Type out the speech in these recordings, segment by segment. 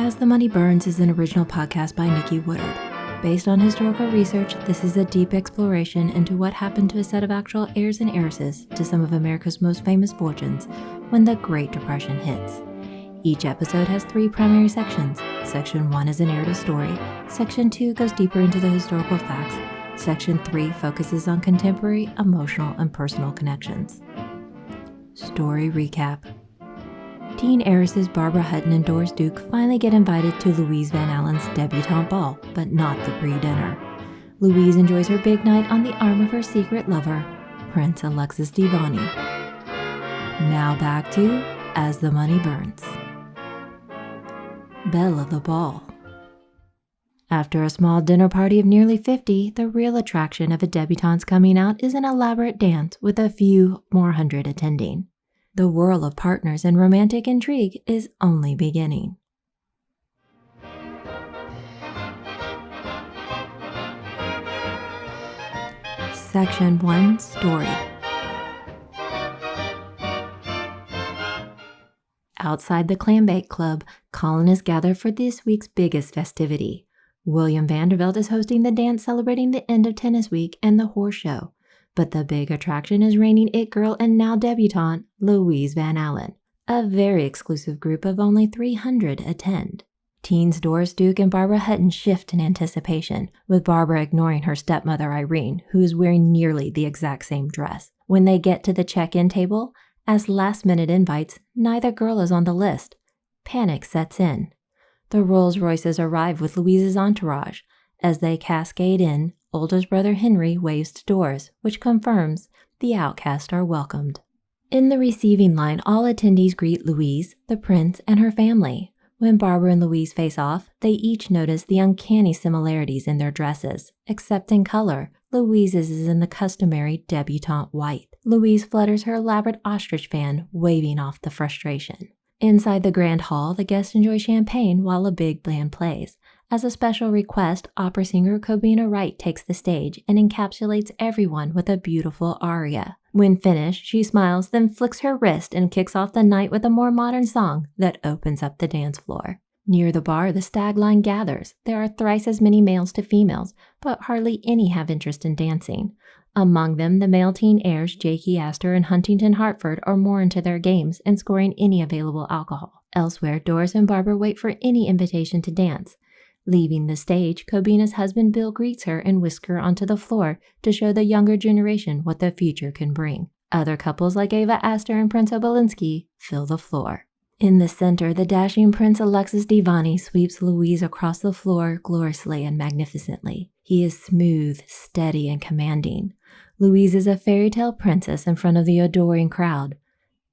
As the Money Burns is an original podcast by Nikki Woodard. Based on historical research, this is a deep exploration into what happened to a set of actual heirs and heiresses to some of America's most famous fortunes when the Great Depression hits. Each episode has 3 primary sections. Section 1 is a narrative story. Section 2 goes deeper into the historical facts. Section 3 focuses on contemporary, emotional, and personal connections. Story recap. Teen heiresses Barbara Hutton and Doris Duke finally get invited to Louise Van Allen's debutante ball, but not the pre-dinner. Louise enjoys her big night on the arm of her secret lover, Prince Alexis Mdivani. Now back to As the Money Burns. Belle of the Ball. After a small dinner party of nearly 50, the real attraction of a debutante's coming out is an elaborate dance with a few more hundred attending. The whirl of partners and romantic intrigue is only beginning. Section 1 Story. Outside the Clambake Club, colonists gather for this week's biggest festivity. William Vanderbilt is hosting the dance celebrating the end of tennis week and the horse show. But the big attraction is reigning it girl and now debutante, Louise Van Allen. A very exclusive group of only 300 attend. Teens Doris Duke and Barbara Hutton shift in anticipation, with Barbara ignoring her stepmother Irene, who is wearing nearly the exact same dress. When they get to the check-in table, as last-minute invites, neither girl is on the list. Panic sets in. The Rolls-Royces arrive with Louise's entourage. As they cascade in, oldest brother Henry waves to Doris, which confirms the outcasts are welcomed. In the receiving line, all attendees greet Louise, the prince, and her family. When Barbara and Louise face off, they each notice the uncanny similarities in their dresses, except in color. Louise's is in the customary debutante white. Louise flutters her elaborate ostrich fan, waving off the frustration. Inside the grand hall, the guests enjoy champagne while a big band plays. As a special request, opera singer Cobina Wright takes the stage and encapsulates everyone with a beautiful aria. When finished, she smiles, then flicks her wrist and kicks off the night with a more modern song that opens up the dance floor. Near the bar, the stag line gathers. There are thrice as many males to females, but hardly any have interest in dancing. Among them, the male teen heirs Jakey Astor and Huntington Hartford are more into their games and scoring any available alcohol. Elsewhere, Doris and Barbara wait for any invitation to dance. Leaving the stage, Cobina's husband Bill greets her and whisks her onto the floor to show the younger generation what the future can bring. Other couples like Ava Astor and Prince Obolinski fill the floor. In the center, the dashing Prince Alexis Mdivani sweeps Louise across the floor gloriously and magnificently. He is smooth, steady, and commanding. Louise is a fairy tale princess in front of the adoring crowd.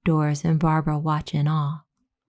Doris and Barbara watch in awe.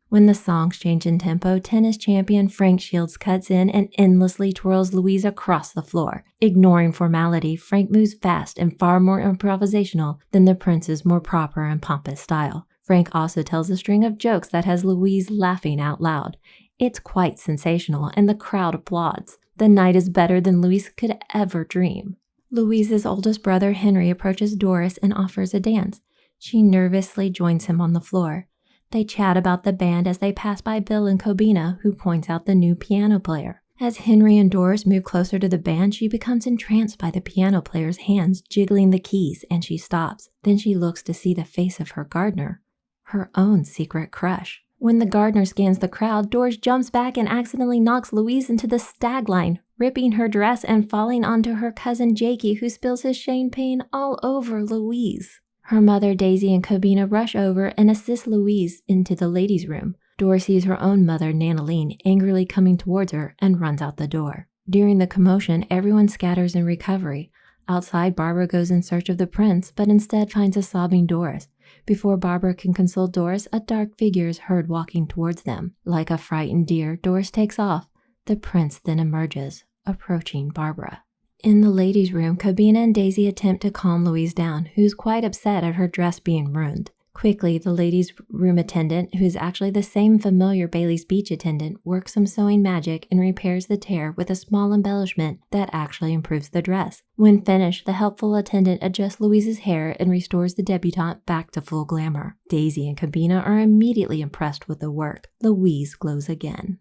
When the songs change in tempo, tennis champion Frank Shields cuts in and endlessly twirls Louise across the floor. Ignoring formality, Frank moves fast and far more improvisational than the prince's more proper and pompous style. Frank also tells a string of jokes that has Louise laughing out loud. It's quite sensational, and the crowd applauds. The night is better than Louise could ever dream. Louise's oldest brother Henry approaches Doris and offers a dance. She nervously joins him on the floor. They chat about the band as they pass by Bill and Cobina, who points out the new piano player. As Henry and Doris move closer to the band, she becomes entranced by the piano player's hands jiggling the keys, and she stops. Then she looks to see the face of her gardener, her own secret crush. When the gardener scans the crowd, Doris jumps back and accidentally knocks Louise into the stag line, ripping her dress and falling onto her cousin Jakey, who spills his champagne all over Louise. Her mother, Daisy, and Cobina rush over and assist Louise into the ladies' room. Doris sees her own mother, Nanaline, angrily coming towards her and runs out the door. During the commotion, everyone scatters in recovery. Outside, Barbara goes in search of the prince, but instead finds a sobbing Doris. Before Barbara can console Doris, a dark figure is heard walking towards them. Like a frightened deer, Doris takes off. The prince then emerges, approaching Barbara. In the ladies' room, Cobina and Daisy attempt to calm Louise down, who's quite upset at her dress being ruined. Quickly, the ladies' room attendant, who is actually the same familiar Bailey's Beach attendant, works some sewing magic and repairs the tear with a small embellishment that actually improves the dress. When finished, the helpful attendant adjusts Louise's hair and restores the debutante back to full glamour. Daisy and Cobina are immediately impressed with the work. Louise glows again.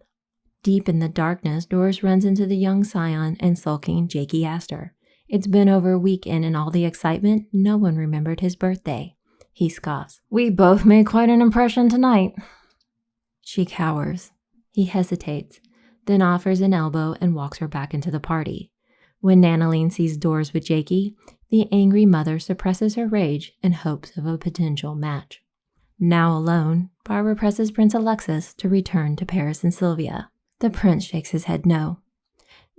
Deep in the darkness, Doris runs into the young scion and sulking Jakey Astor. It's been over a week, and in all the excitement, no one remembered his birthday. He scoffs. We both made quite an impression tonight. She cowers. He hesitates, then offers an elbow and walks her back into the party. When Nanaline sees Doris with Jakey, the angry mother suppresses her rage in hopes of a potential match. Now alone, Barbara presses Prince Alexis to return to Paris and Sylvia. The prince shakes his head no.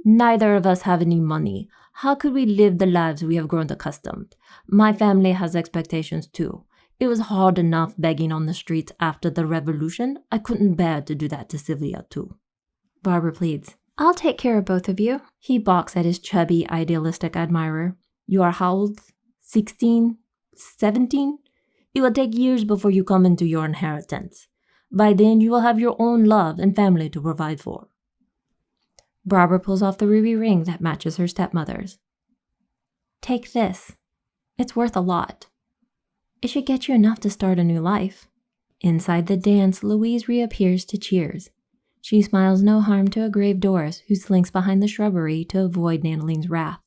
Neither of us have any money. How could we live the lives we have grown accustomed? My family has expectations too. It was hard enough begging on the streets after the revolution. I couldn't bear to do that to Sylvia too. Barbara pleads. I'll take care of both of you. He balks at his chubby, idealistic admirer. You are how old? 16? 17? It will take years before you come into your inheritance. By then, you will have your own love and family to provide for. Barbara pulls off the ruby ring that matches her stepmother's. Take this. It's worth a lot. It should get you enough to start a new life. Inside the dance, Louise reappears to cheers. She smiles no harm to a grave Doris who slinks behind the shrubbery to avoid Nanaline's wrath.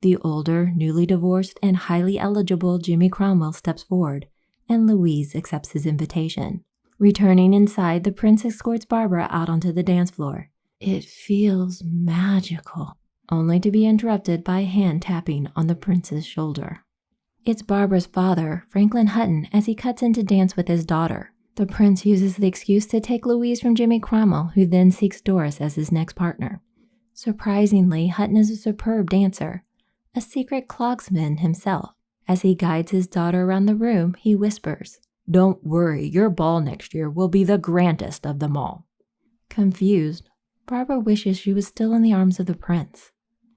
The older, newly divorced, and highly eligible Jimmy Cromwell steps forward, and Louise accepts his invitation. Returning inside, the prince escorts Barbara out onto the dance floor. It feels magical, only to be interrupted by a hand tapping on the prince's shoulder. It's Barbara's father, Franklyn Hutton, as he cuts in to dance with his daughter. The prince uses the excuse to take Louise from Jimmy Cromwell, who then seeks Doris as his next partner. Surprisingly, Hutton is a superb dancer, a secret clogsman himself. As he guides his daughter around the room, he whispers, Don't worry, your ball next year will be the grandest of them all. Confused, Barbara wishes she was still in the arms of the prince.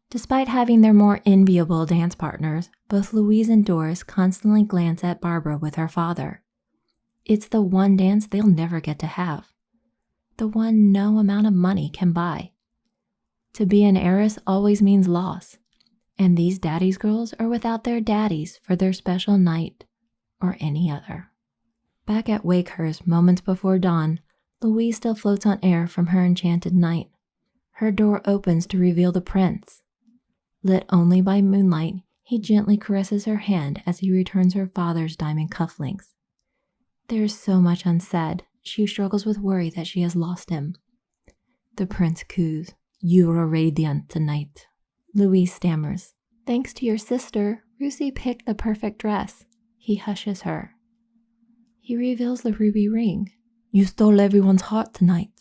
Despite having their more enviable dance partners, both Louise and Doris constantly glance at Barbara with her father. It's the one dance they'll never get to have. The one no amount of money can buy. To be an heiress always means loss, and these daddy's girls are without their daddies for their special night or any other. Back at Wakehurst, moments before dawn, Louise still floats on air from her enchanted night. Her door opens to reveal the prince. Lit only by moonlight, he gently caresses her hand as he returns her father's diamond cufflinks. There is so much unsaid, she struggles with worry that she has lost him. The prince coos, You are radiant tonight. Louise stammers, Thanks to your sister, Ruthie picked the perfect dress. He hushes her. He reveals the ruby ring. You stole everyone's heart tonight,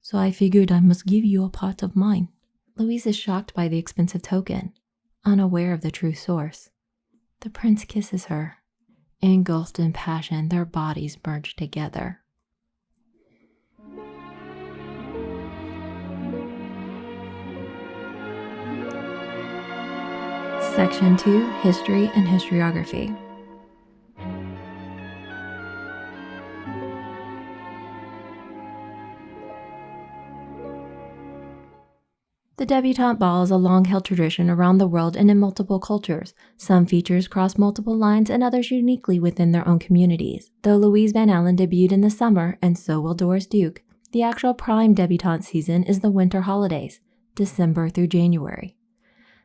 so I figured I must give you a part of mine. Louise is shocked by the expensive token, unaware of the true source. The prince kisses her. Engulfed in passion, their bodies merge together. Section 2, History and Historiography. The debutante ball is a long-held tradition around the world and in multiple cultures. Some features cross multiple lines and others uniquely within their own communities. Though Louise Van Alen debuted in the summer, and so will Doris Duke, the actual prime debutante season is the winter holidays, December through January.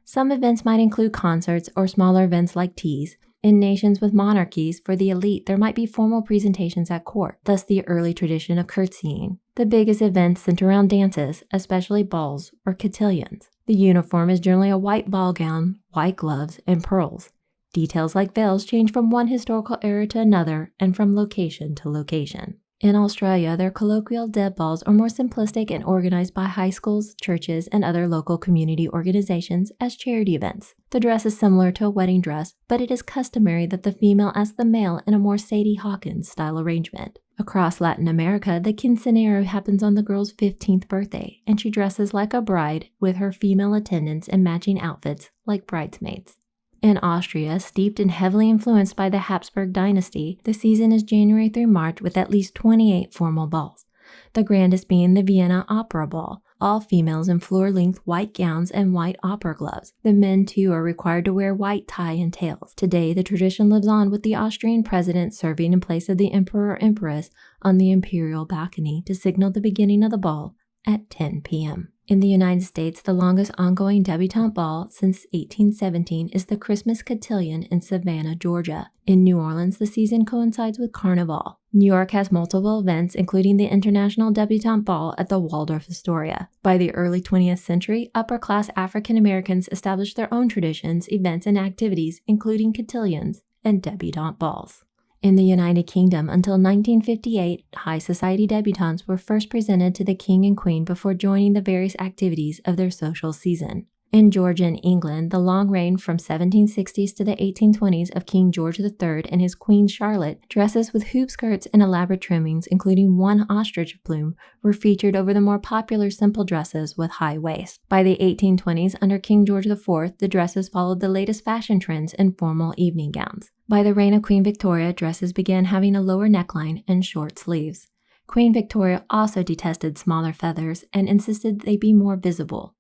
Some events might include concerts or smaller events like teas. In nations with monarchies, for the elite, there might be formal presentations at court, thus the early tradition of curtsying. The biggest events center around dances, especially balls or cotillions. The uniform is generally a white ball gown, white gloves, and pearls. Details like veils change from one historical era to another and from location to location. In Australia, their colloquial deb balls are more simplistic and organized by high schools, churches, and other local community organizations as charity events. The dress is similar to a wedding dress, but it is customary that the female asks the male in a more Sadie Hawkins style arrangement. Across Latin America, the quinceanera happens on the girl's 15th birthday, and she dresses like a bride with her female attendants in matching outfits like bridesmaids. In Austria, steeped and heavily influenced by the Habsburg dynasty, the season is January through March with at least 28 formal balls, the grandest being the Vienna Opera Ball, all females in floor-length white gowns and white opera gloves. The men, too, are required to wear white tie and tails. Today, the tradition lives on with the Austrian president serving in place of the emperor or empress on the imperial balcony to signal the beginning of the ball at 10 p.m. In the United States, the longest ongoing debutante ball since 1817 is the Christmas Cotillion in Savannah, Georgia. In New Orleans, the season coincides with Carnival. New York has multiple events, including the International Debutante Ball at the Waldorf Astoria. By the early 20th century, upper-class African Americans established their own traditions, events, and activities, including cotillions and debutante balls. In the United Kingdom, until 1958, high society debutantes were first presented to the king and queen before joining the various activities of their social season. In Georgia and England, the long reign from 1760s to the 1820s of King George III and his Queen Charlotte, dresses with hoop skirts and elaborate trimmings, including one ostrich plume, were featured over the more popular simple dresses with high waist. By the 1820s, under King George IV, the dresses followed the latest fashion trends in formal evening gowns. By the reign of Queen Victoria, dresses began having a lower neckline and short sleeves. Queen Victoria also detested smaller feathers and insisted they be more visible.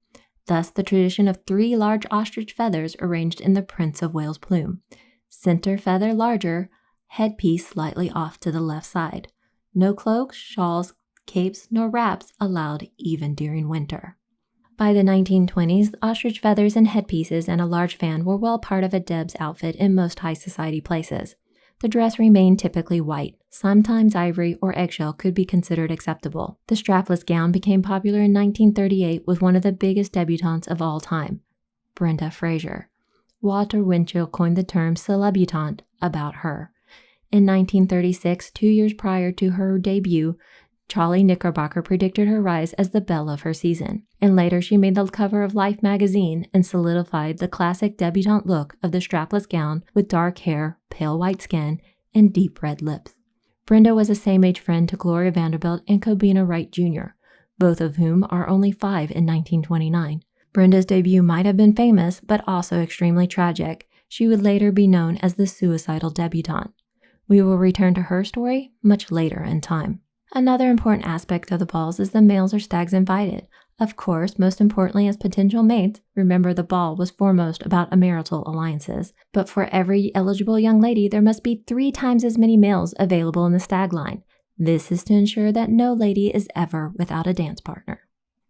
Thus, the tradition of 3 large ostrich feathers arranged in the Prince of Wales plume. Center feather larger, headpiece slightly off to the left side. No cloaks, shawls, capes, nor wraps allowed even during winter. By the 1920s, ostrich feathers and headpieces and a large fan were well part of a deb's outfit in most high society places. The dress remained typically white. Sometimes ivory or eggshell could be considered acceptable. The strapless gown became popular in 1938 with one of the biggest debutantes of all time, Brenda Fraser. Walter Winchell coined the term celebutante about her. In 1936, 2 years prior to her debut, Charlie Knickerbocker predicted her rise as the belle of her season, and later she made the cover of Life magazine and solidified the classic debutante look of the strapless gown with dark hair, pale white skin, and deep red lips. Brenda was a same-age friend to Gloria Vanderbilt and Cobina Wright Jr., both of whom are only 5 in 1929. Brenda's debut might have been famous, but also extremely tragic. She would later be known as the suicidal debutante. We will return to her story much later in time. Another important aspect of the balls is the males or stags invited. Of course, most importantly as potential mates, remember the ball was foremost about marital alliances, but for every eligible young lady there must be 3 times as many males available in the stag line. This is to ensure that no lady is ever without a dance partner.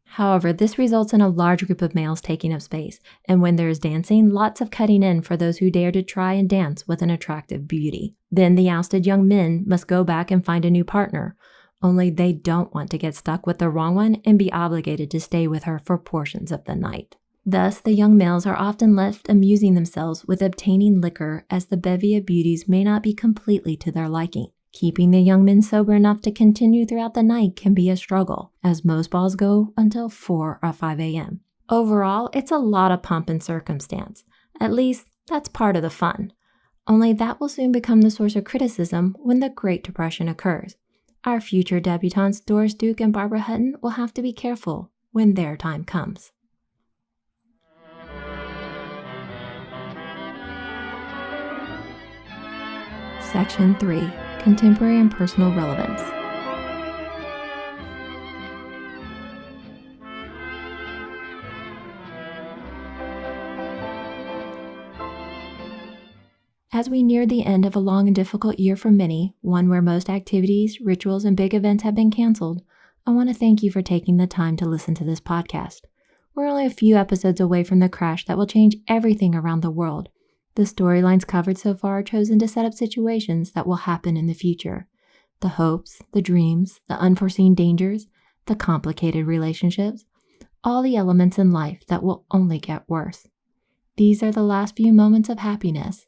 However, this results in a large group of males taking up space, and when there is dancing, lots of cutting in for those who dare to try and dance with an attractive beauty. Then the ousted young men must go back and find a new partner. Only they don't want to get stuck with the wrong one and be obligated to stay with her for portions of the night. Thus, the young males are often left amusing themselves with obtaining liquor, as the bevy of beauties may not be completely to their liking. Keeping the young men sober enough to continue throughout the night can be a struggle, as most balls go until 4 or 5 a.m. Overall, it's a lot of pomp and circumstance. At least, that's part of the fun. Only that will soon become the source of criticism when the Great Depression occurs. Our future debutantes, Doris Duke and Barbara Hutton, will have to be careful when their time comes. Section 3. Contemporary and Personal Relevance. As we near the end of a long and difficult year for many, one where most activities, rituals, and big events have been canceled, I want to thank you for taking the time to listen to this podcast. We're only a few episodes away from the crash that will change everything around the world. The storylines covered so far are chosen to set up situations that will happen in the future. The hopes, the dreams, the unforeseen dangers, the complicated relationships, all the elements in life that will only get worse. These are the last few moments of happiness.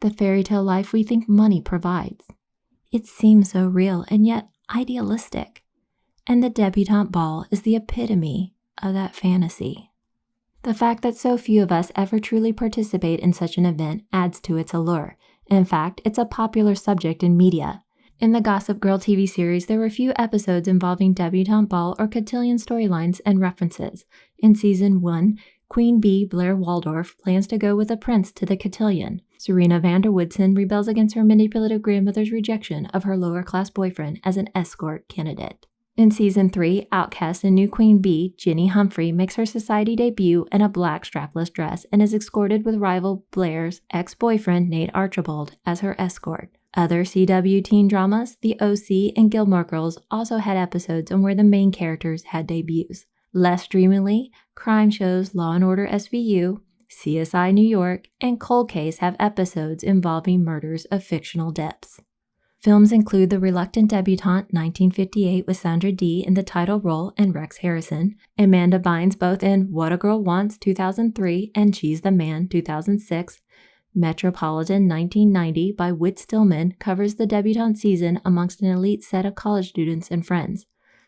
The fairy tale life we think money provides. It seems so real and yet idealistic. And the debutante ball is the epitome of that fantasy. The fact that so few of us ever truly participate in such an event adds to its allure. In fact, it's a popular subject in media. In the Gossip Girl TV series, there were few episodes involving debutante ball or cotillion storylines and references. In Season 1, Queen Bee Blair Waldorf plans to go with a prince to the cotillion. Serena van der Woodsen rebels against her manipulative grandmother's rejection of her lower-class boyfriend as an escort candidate. In Season 3, outcast and new Queen Bee, Ginny Humphrey, makes her society debut in a black strapless dress and is escorted with rival Blair's ex-boyfriend Nate Archibald as her escort. Other CW teen dramas, The OC and Gilmore Girls, also had episodes on where the main characters had debuts. Less dreamily, crime shows Law & Order SVU, CSI New York, and Cold Case have episodes involving murders of fictional depths. Films include The Reluctant Debutante 1958 with Sandra Dee in the title role and Rex Harrison, Amanda Bynes both in What a Girl Wants 2003 and She's the Man 2006, Metropolitan 1990 by Whit Stillman covers the debutante season amongst an elite set of college students and friends.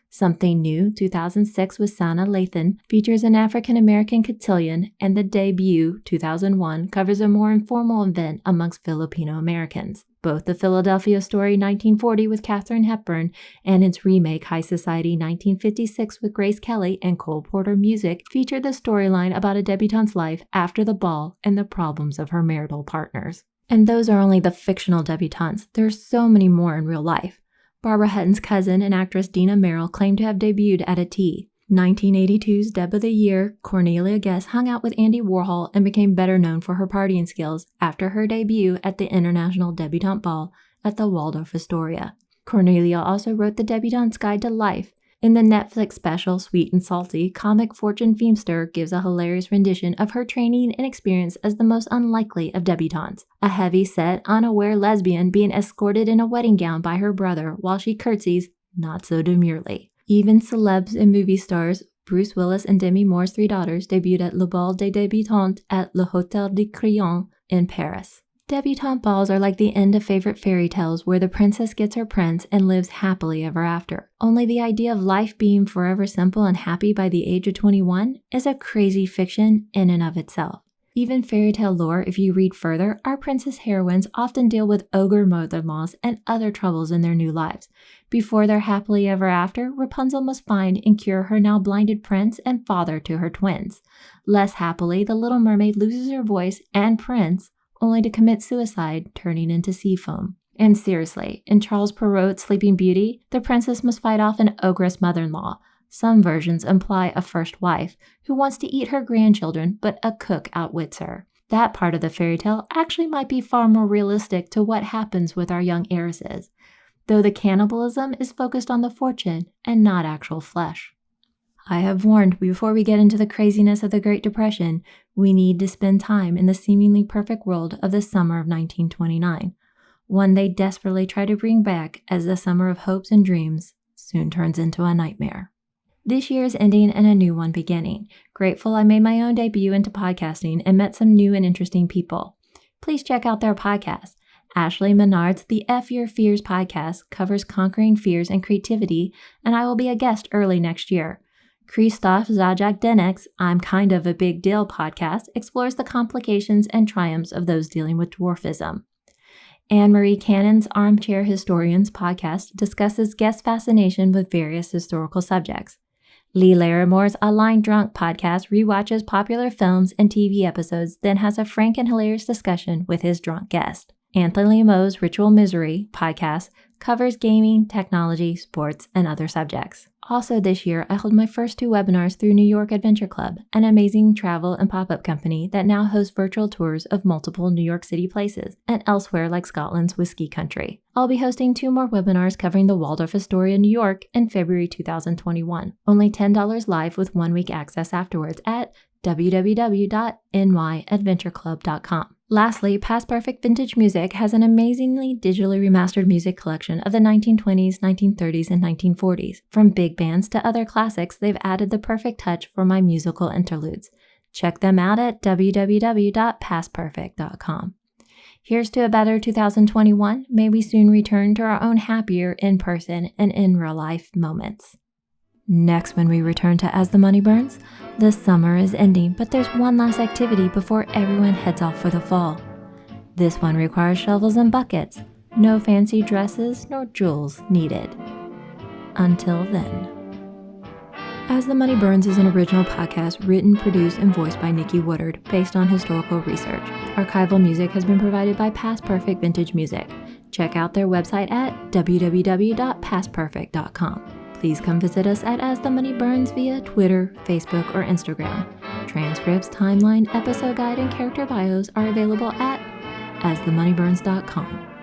Something New 2006 with Sana Lathan features an African-American cotillion, and The Debut 2001 covers a more informal event amongst Filipino Americans. Both The Philadelphia Story 1940 with Katharine Hepburn and its remake High Society 1956 with Grace Kelly and Cole Porter Music feature the storyline about a debutante's life after the ball and the problems of her marital partners. And those are only the fictional debutantes. There's so many more in real life. Barbara Hutton's cousin and actress Dina Merrill claimed to have debuted at a tea. 1982's Deb of the Year, Cornelia Guest hung out with Andy Warhol and became better known for her partying skills after her debut at the International Debutante Ball at the Waldorf Astoria. Cornelia also wrote The Debutante's Guide to Life. In the Netflix special Sweet and Salty, comic Fortune Feimster gives a hilarious rendition of her training and experience as the most unlikely of debutantes, a heavy-set, unaware lesbian being escorted in a wedding gown by her brother while she curtsies not so demurely. Even celebs and movie stars Bruce Willis and Demi Moore's three daughters debuted at Le Bal des Débutantes at Le Hôtel de Crillon in Paris. Debutante balls are like the end of favorite fairy tales where the princess gets her prince and lives happily ever after. Only the idea of life being forever simple and happy by the age of 21 is a crazy fiction in and of itself. Even fairy tale lore, if you read further, our princess heroines often deal with ogre mother-in-laws and other troubles in their new lives. Before their happily ever after, Rapunzel must find and cure her now blinded prince and father to her twins. Less happily, the Little Mermaid loses her voice and prince, only to commit suicide, turning into sea foam. And seriously, in Charles Perrault's Sleeping Beauty, the princess must fight off an ogress mother-in-law. Some versions imply a first wife who wants to eat her grandchildren, but a cook outwits her. That part of the fairy tale actually might be far more realistic to what happens with our young heiresses, though the cannibalism is focused on the fortune and not actual flesh. I have warned before we get into the craziness of the Great Depression, we need to spend time in the seemingly perfect world of the summer of 1929, one they desperately try to bring back as the summer of hopes and dreams soon turns into a nightmare. This year is ending and a new one beginning. Grateful I made my own debut into podcasting and met some new and interesting people. Please check out their podcast. Ashley Menard's The F Your Fears podcast covers conquering fears and creativity, and I will be a guest early next year. Christoph Zajac-Denek's I'm Kind of a Big Deal podcast explores the complications and triumphs of those dealing with dwarfism. Anne-Marie Cannon's Armchair Historians podcast discusses guest fascination with various historical subjects. Lee Larimore's A Line Drunk podcast rewatches popular films and TV episodes, then has a frank and hilarious discussion with his drunk guest. Anthony Moe's Ritual Misery podcast covers gaming, technology, sports, and other subjects. Also this year, I held my first 2 webinars through New York Adventure Club, an amazing travel and pop-up company that now hosts virtual tours of multiple New York City places and elsewhere like Scotland's whiskey country. I'll be hosting 2 more webinars covering the Waldorf Astoria, New York in February 2021. Only $10 live with 1-week access afterwards at www.nyadventureclub.com. Lastly, Past Perfect Vintage Music has an amazingly digitally remastered music collection of the 1920s, 1930s, and 1940s. From big bands to other classics, they've added the perfect touch for my musical interludes. Check them out at www.pastperfect.com. Here's to a better 2021. May we soon return to our own happier in-person and in real-life moments. Next, when we return to As the Money Burns, the summer is ending, but there's one last activity before everyone heads off for the fall. This one requires shovels and buckets. No fancy dresses nor jewels needed. Until then. As the Money Burns is an original podcast written, produced, and voiced by Nikki Woodard based on historical research. Archival music has been provided by Past Perfect Vintage Music. Check out their website at www.pastperfect.com. Please come visit us at As the Money Burns via Twitter, Facebook, or Instagram. Transcripts, timeline, episode guide, and character bios are available at asthemoneyburns.com.